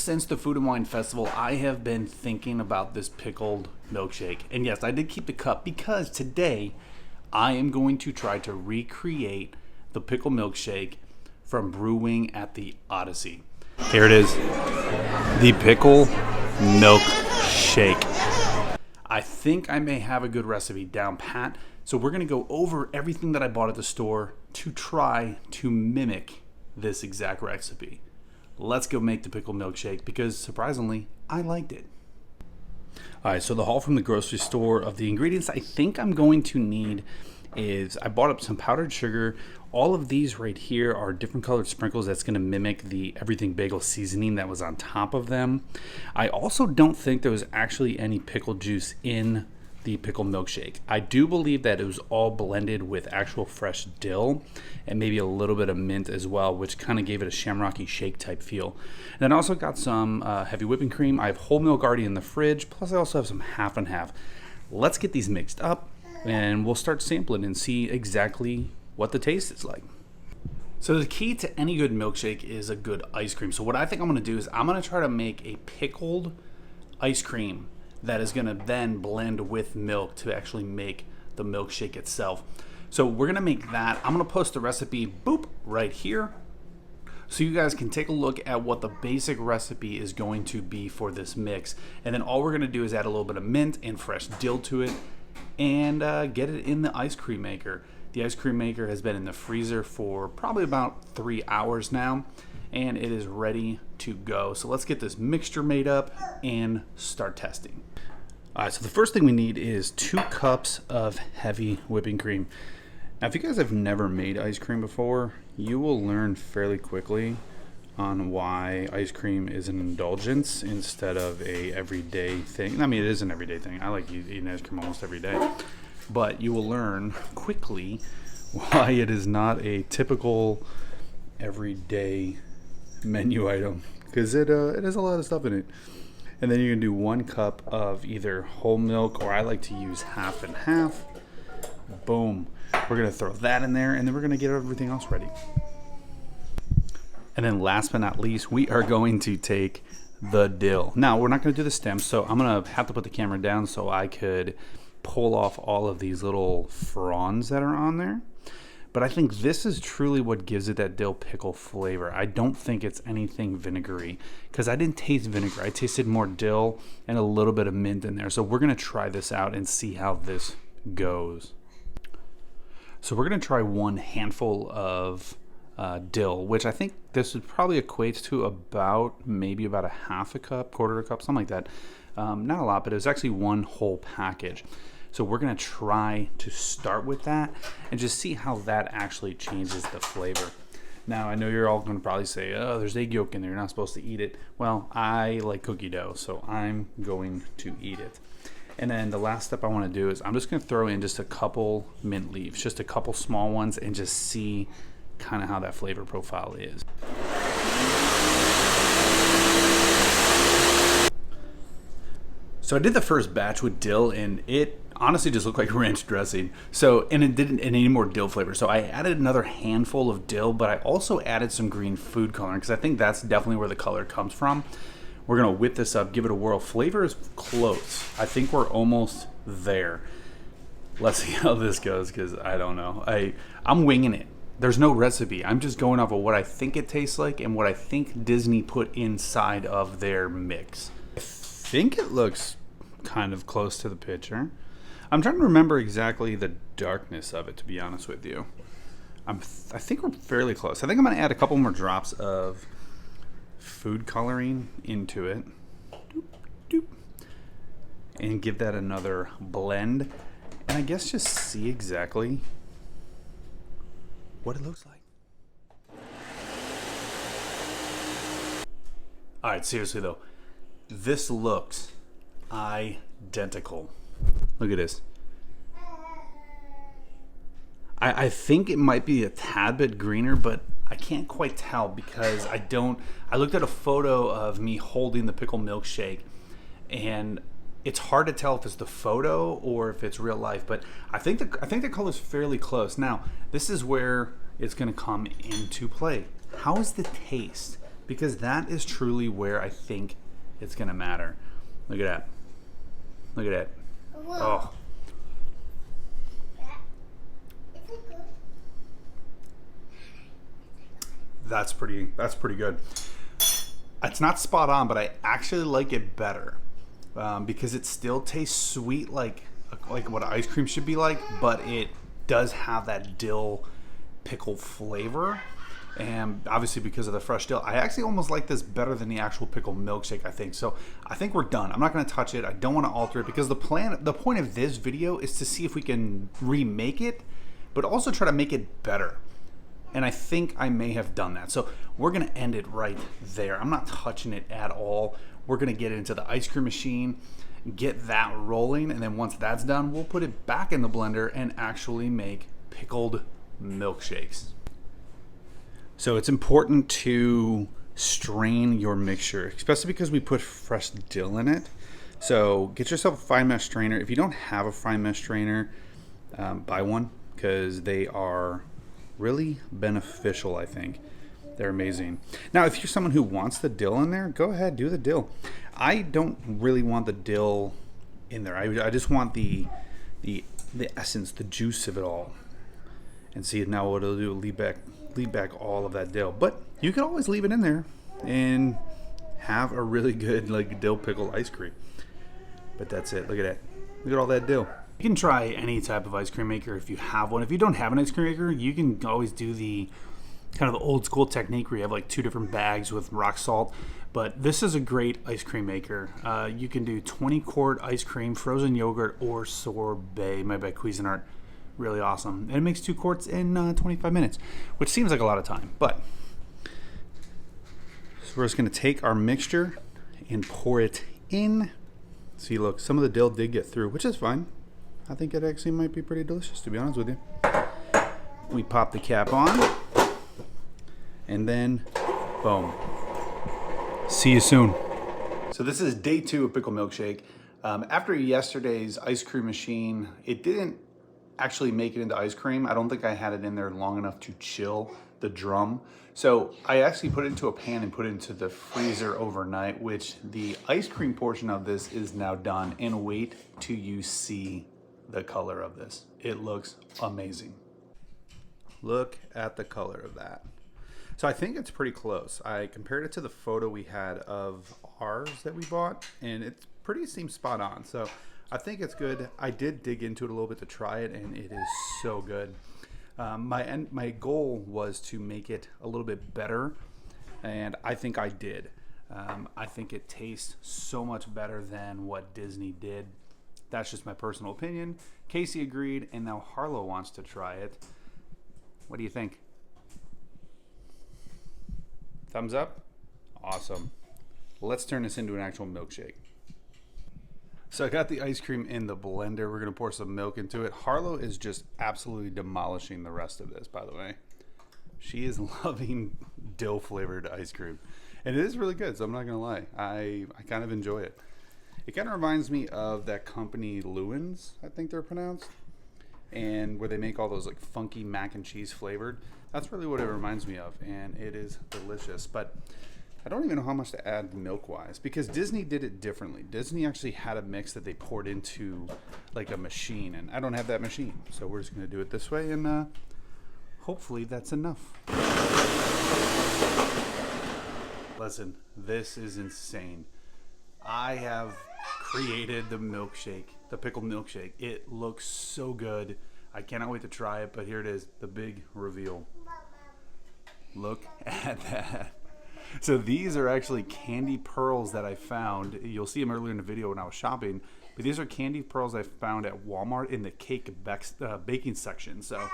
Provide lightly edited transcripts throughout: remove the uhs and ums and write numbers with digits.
since the Food and Wine Festival, I have been thinking about this pickled milkshake. And yes, I did keep the cup because today I am going to try to recreate the pickle milkshake from brewing at the Odyssey. Here it is, the pickle milkshake. I think I may have a good recipe down pat, so we're gonna go over everything that I bought at the store to try to mimic this exact recipe. Let's go make the pickle milkshake because surprisingly, I liked it. All right, so the haul from the grocery store of the ingredients I think I'm going to need is I bought up some powdered sugar. All of these right here are different colored sprinkles that's going to mimic the everything bagel seasoning that was on top of them. I also don't think there was actually any pickle juice in the pickle milkshake. I do believe that it was all blended with actual fresh dill and maybe a little bit of mint as well, which kind of gave it a shamrocky shake type feel. And then I also got some heavy whipping cream. I have whole milk already in the fridge, plus I also have some half and half. Let's get these mixed up and we'll start sampling and see exactly what the taste is like. So the key to any good milkshake is a good ice cream. So what I think I'm gonna do is I'm gonna try to make a pickled ice cream that is gonna then blend with milk to actually make the milkshake itself. So we're gonna make that. I'm gonna post the recipe, boop, right here. So you guys can take a look at what the basic recipe is going to be for this mix. And then all we're gonna do is add a little bit of mint and fresh dill to it and get it in the ice cream maker. The ice cream maker has been in the freezer for probably about 3 hours now, and it is ready to go. So let's get this mixture made up and start testing. All right, so the first thing we need is 2 cups of heavy whipping cream. Now, if you guys have never made ice cream before, you will learn fairly quickly on why ice cream is an indulgence instead of a everyday thing. I mean, it is an everyday thing. I like eating ice cream almost every day. But you will learn quickly why it is not a typical everyday menu item, because it has a lot of stuff in it. And then you're gonna do 1 cup of either whole milk, or I like to use half and half. Boom. We're gonna throw that in there, and then we're gonna get everything else ready. And then last but not least, we are going to take the dill. Now, we're not gonna do the stems, so I'm gonna have to put the camera down so I could pull off all of these little fronds that are on there. But I think this is truly what gives it that dill pickle flavor. I don't think it's anything vinegary, because I didn't taste vinegar. I tasted more dill and a little bit of mint in there. So we're gonna try this out and see how this goes. So we're gonna try 1 handful of dill, which I think this would probably equate to maybe about a half a cup, quarter of a cup, something like that. Not a lot, but it was actually 1 whole package. So we're gonna try to start with that and just see how that actually changes the flavor. Now, I know you're all gonna probably say, oh, there's egg yolk in there, you're not supposed to eat it. Well, I like cookie dough, so I'm going to eat it. And then the last step I wanna do is I'm just gonna throw in just a couple mint leaves, just a couple small ones, and just see kind of how that flavor profile is. So I did the first batch with dill, and it honestly just looked like ranch dressing. And it didn't any more dill flavor. So I added another handful of dill, but I also added some green food coloring because I think that's definitely where the color comes from. We're gonna whip this up, give it a whirl. Flavor is close. I think we're almost there. Let's see how this goes, because I don't know. I'm winging it. There's no recipe. I'm just going off of what I think it tastes like and what I think Disney put inside of their mix. I think it looks kind of close to the picture. I'm trying to remember exactly the darkness of it, to be honest with you. I think we're fairly close. I think I'm going to add a couple more drops of food coloring into it. Doop, doop. And give that another blend. And I guess just see exactly what it looks like. All right, seriously though, this looks identical. Look at this. I think it might be a tad bit greener, but I can't quite tell because I looked at a photo of me holding the pickle milkshake, and it's hard to tell if it's the photo or if it's real life, but I think the color's fairly close. Now, this is where it's gonna come into play. How is the taste? because that is truly where I think it's going to matter. Look at that. Look at that. Oh. That's pretty good. It's not spot on, but I actually like it better because it still tastes sweet like what ice cream should be like, but it does have that dill pickle flavor. And obviously because of the fresh dill, I actually almost like this better than the actual pickle milkshake, I think. So I think we're done. I'm not going to touch it. I don't want to alter it because the point of this video is to see if we can remake it, but also try to make it better. And I think I may have done that. So we're going to end it right there. I'm not touching it at all. We're going to get it into the ice cream machine, get that rolling, and then once that's done, we'll put it back in the blender and actually make pickled milkshakes. So it's important to strain your mixture, especially because we put fresh dill in it. So get yourself a fine mesh strainer. If you don't have a fine mesh strainer, buy one because they are really beneficial, I think. They're amazing. Now, if you're someone who wants the dill in there, go ahead, do the dill. I don't really want the dill in there. I just want the essence, the juice of it all. And see now what it'll do, leave back all of that dill. But you can always leave it in there and have a really good like dill pickle ice cream. But that's it. Look at that. Look at all that dill. You can try any type of ice cream maker if you have one. If you don't have an ice cream maker, you can always do the kind of the old school technique where you have like 2 different bags with rock salt. But this is a great ice cream maker. You can do 20-quart ice cream, frozen yogurt, or sorbet made by Cuisinart. Really awesome. And it makes 2 quarts in 25 minutes, which seems like a lot of time. But so we're just going to take our mixture and pour it in. See, look, some of the dill did get through, which is fine. I think it actually might be pretty delicious, to be honest with you. We pop the cap on, and then, boom. See you soon. So this is day 2 of Pickle Milkshake. After yesterday's ice cream machine, it didn't actually make it into ice cream. I don't think I had it in there long enough to chill the drum. So I actually put it into a pan and put it into the freezer overnight, which the ice cream portion of this is now done. And wait till you see the color of this. It looks amazing. Look at the color of that. So I think it's pretty close. I compared it to the photo we had of ours that we bought, and it seems spot on. So I think it's good. I did dig into it a little bit to try it, and it is so good. My goal was to make it a little bit better, and I think I did. I think it tastes so much better than what Disney did. That's just my personal opinion. Casey agreed, and now Harlow wants to try it. What do you think? Thumbs up? Awesome. Let's turn this into an actual milkshake. So I got the ice cream in the blender. We're going to pour some milk into it. Harlow is just absolutely demolishing the rest of this, by the way. She is loving dill flavored ice cream. And it is really good, so I'm not going to lie. I kind of enjoy it. It kind of reminds me of that company Lewin's, I think they're pronounced, and where they make all those like funky mac and cheese flavored. That's really what it reminds me of, and it is delicious. But I don't even know how much to add milk-wise because Disney did it differently. Disney actually had a mix that they poured into like a machine, and I don't have that machine, so we're just going to do it this way, and hopefully that's enough. Listen, this is insane. I have created the milkshake, the pickle milkshake. It looks so good. I cannot wait to try it, but here it is, the big reveal. Look at that. So these are actually candy pearls that I found. You'll see them earlier in the video when I was shopping, but these are candy pearls I found at Walmart in the cake baking section. So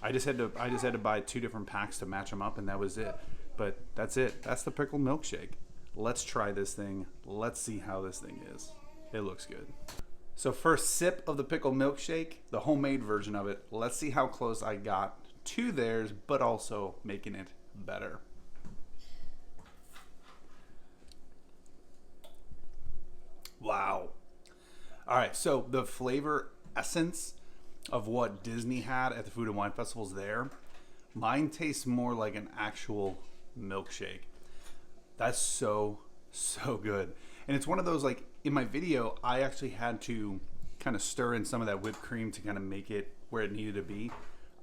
I just had to buy 2 different packs to match them up, and that was it. But that's it. That's the pickle milkshake. Let's try this thing. Let's see how this thing is. It looks good. So first sip of the pickle milkshake, the homemade version of it. Let's see how close I got to theirs, but also making it better. Wow. All right, so the flavor essence of what Disney had at the Food and Wine Festivals there, mine tastes more like an actual milkshake. That's so good. And it's one of those, like, in my video, I actually had to kind of stir in some of that whipped cream to kind of make it where it needed to be.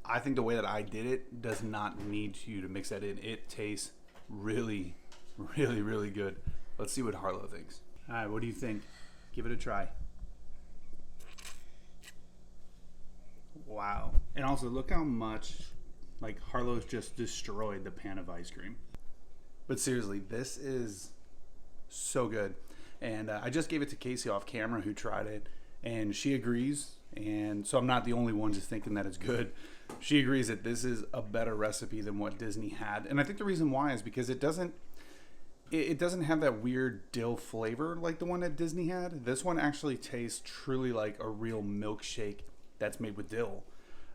I think the way that I did it does not need you to mix that in. It tastes really, really, really good. Let's see what Harlow thinks. All right, what do you think? Give it a try. Wow. And also, look how much, like, Harlow's just destroyed the pan of ice cream. But seriously, this is so good. And I just gave it to Casey off camera, who tried it, and she agrees. And so I'm not the only one just thinking that it's good. She agrees that this is a better recipe than what Disney had. And I think the reason why is because it doesn't have that weird dill flavor like the one that Disney had. This one actually tastes truly like a real milkshake that's made with dill.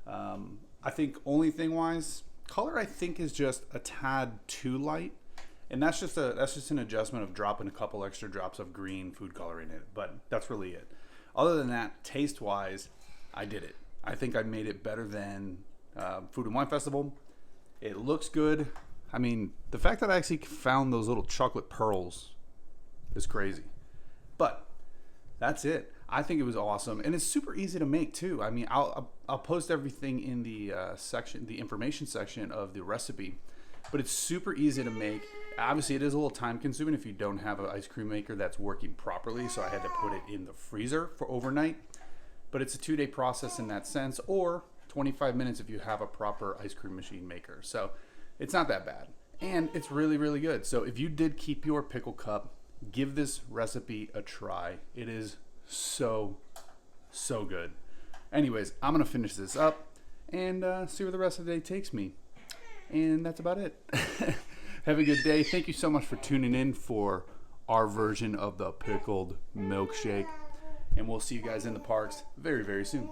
I think only thing wise, color I think is just a tad too light. And that's just an adjustment of dropping a couple extra drops of green food color in it. But that's really it. Other than that, taste-wise, I did it. I think I made it better than Food and Wine Festival. It looks good. I mean, the fact that I actually found those little chocolate pearls is crazy. But that's it. I think it was awesome, and it's super easy to make too. I mean, I'll post everything in the the information section of the recipe. But it's super easy to make. Obviously, it is a little time consuming if you don't have an ice cream maker that's working properly. So I had to put it in the freezer for overnight. But it's a 2-day process in that sense, or 25 minutes if you have a proper ice cream machine maker. So it's not that bad. And it's really, really good. So if you did keep your pickle cup, give this recipe a try. It is so good. Anyways, I'm going to finish this up and see where the rest of the day takes me. And that's about it. Have a good day. Thank you so much for tuning in for our version of the pickled milkshake. And we'll see you guys in the parks very, very soon.